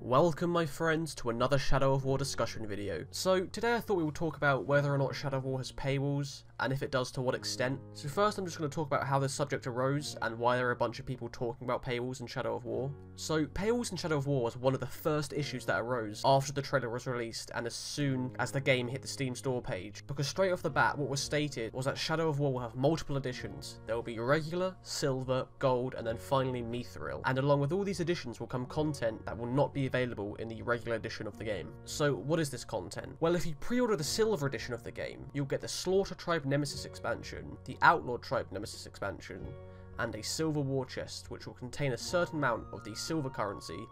Welcome my friends to another Shadow of War discussion video. So today I thought we would talk about whether or not Shadow of War has paywalls, and if it does, to what extent. So first I'm just going to talk about how this subject arose and why there are a bunch of people talking about paywalls in Shadow of War. So paywalls in Shadow of War was one of the first issues that arose after the trailer was released and as soon as the game hit the Steam store page, because straight off the bat what was stated was that Shadow of War will have multiple editions. There will be regular, silver, gold, and then finally mithril, and along with all these editions will come content that will not be available in the regular edition of the game. So what is this content? Well, if you pre-order the silver edition of the game, you'll get the Slaughter Tribe Nemesis expansion, the Outlaw Tribe Nemesis expansion, and a silver war chest which will contain a certain amount of the silver currency,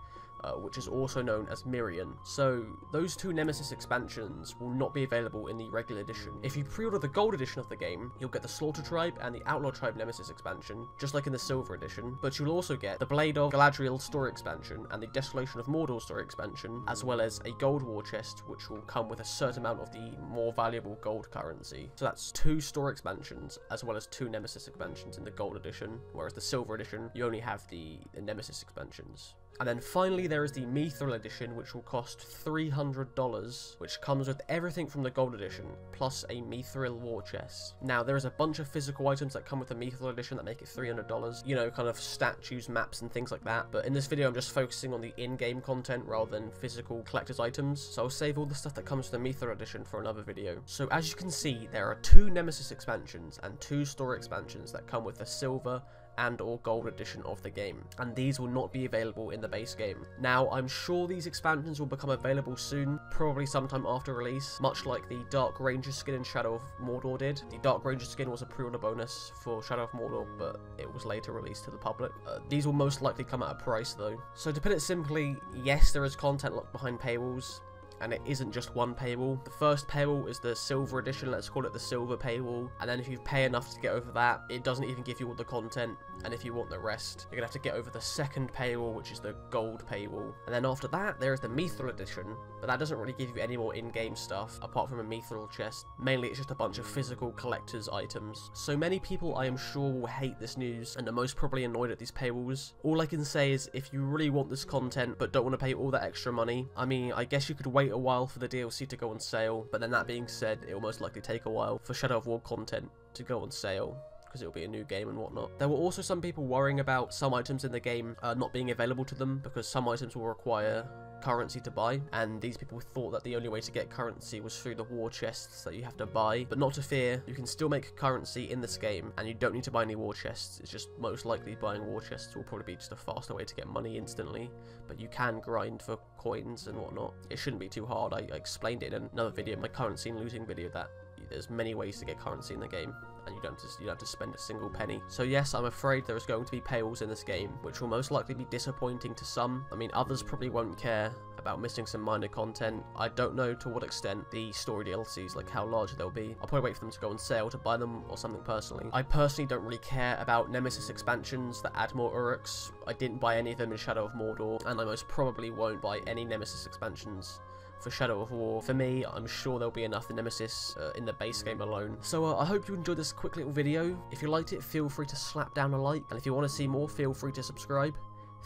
which is also known as Mirian. So those two Nemesis expansions will not be available in the regular edition. If you pre-order the gold edition of the game, you'll get the Slaughter Tribe and the Outlaw Tribe Nemesis expansion, just like in the silver edition, but you'll also get the Blade of Galadriel story expansion and the Desolation of Mordor story expansion, as well as a gold war chest which will come with a certain amount of the more valuable gold currency. So that's two store expansions as well as two Nemesis expansions in the gold edition, whereas the silver edition you only have the Nemesis expansions. And then finally there is the Mithril edition, which will cost $300, which comes with everything from the gold edition, plus a Mithril war chest. Now there is a bunch of physical items that come with the Mithril edition that make it $300, you know, kind of statues, maps and things like that, but in this video I'm just focusing on the in-game content rather than physical collector's items, so I'll save all the stuff that comes with the Mithril edition for another video. So as you can see, there are two Nemesis expansions and two store expansions that come with the silver and or gold edition of the game, and these will not be available in the base game. Now I'm sure these expansions will become available soon, probably sometime after release, much like the Dark Ranger skin in Shadow of Mordor did. The Dark Ranger skin was a pre-order bonus for Shadow of Mordor, but it was later released to the public. These will most likely come at a price though. So to put it simply, yes, there is content locked behind paywalls, and it isn't just one paywall. The first paywall is the silver edition, let's call it the silver paywall, and then if you pay enough to get over that, it doesn't even give you all the content, and if you want the rest, you're gonna have to get over the second paywall, which is the gold paywall. And then after that, there is the Mithril edition, but that doesn't really give you any more in-game stuff, apart from a Mithril chest. Mainly it's just a bunch of physical collector's items. So many people, I am sure, will hate this news, and are most probably annoyed at these paywalls. All I can say is, if you really want this content, but don't want to pay all that extra money, I mean, I guess you could wait a while for the DLC to go on sale, but then that being said, it will most likely take a while for Shadow of War content to go on sale, because it'll be a new game and whatnot. There were also some people worrying about some items in the game not being available to them, because some items will require currency to buy, and these people thought that the only way to get currency was through the war chests that you have to buy. But not to fear, you can still make currency in this game, and you don't need to buy any war chests. It's just most likely buying war chests will probably be just a faster way to get money instantly, but you can grind for coins and whatnot. It shouldn't be too hard. I explained it in another video, my currency and losing video, that there's many ways to get currency in the game, and you don't have to spend a single penny. So yes, I'm afraid there is going to be paywalls in this game, which will most likely be disappointing to some. I mean, others probably won't care about missing some minor content. I don't know to what extent the story DLCs, like how large they'll be. I'll probably wait for them to go on sale to buy them or something personally. I personally don't really care about Nemesis expansions that add more Uruks. I didn't buy any of them in Shadow of Mordor, and I most probably won't buy any Nemesis expansions for Shadow of War. For me, I'm sure there'll be enough Nemesis in the base game alone. So I hope you enjoyed this quick little video. If you liked it, feel free to slap down a like, and if you want to see more, feel free to subscribe.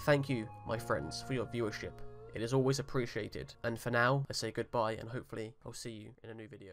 Thank you, my friends, for your viewership. It is always appreciated. And for now, I say goodbye, and hopefully I'll see you in a new video.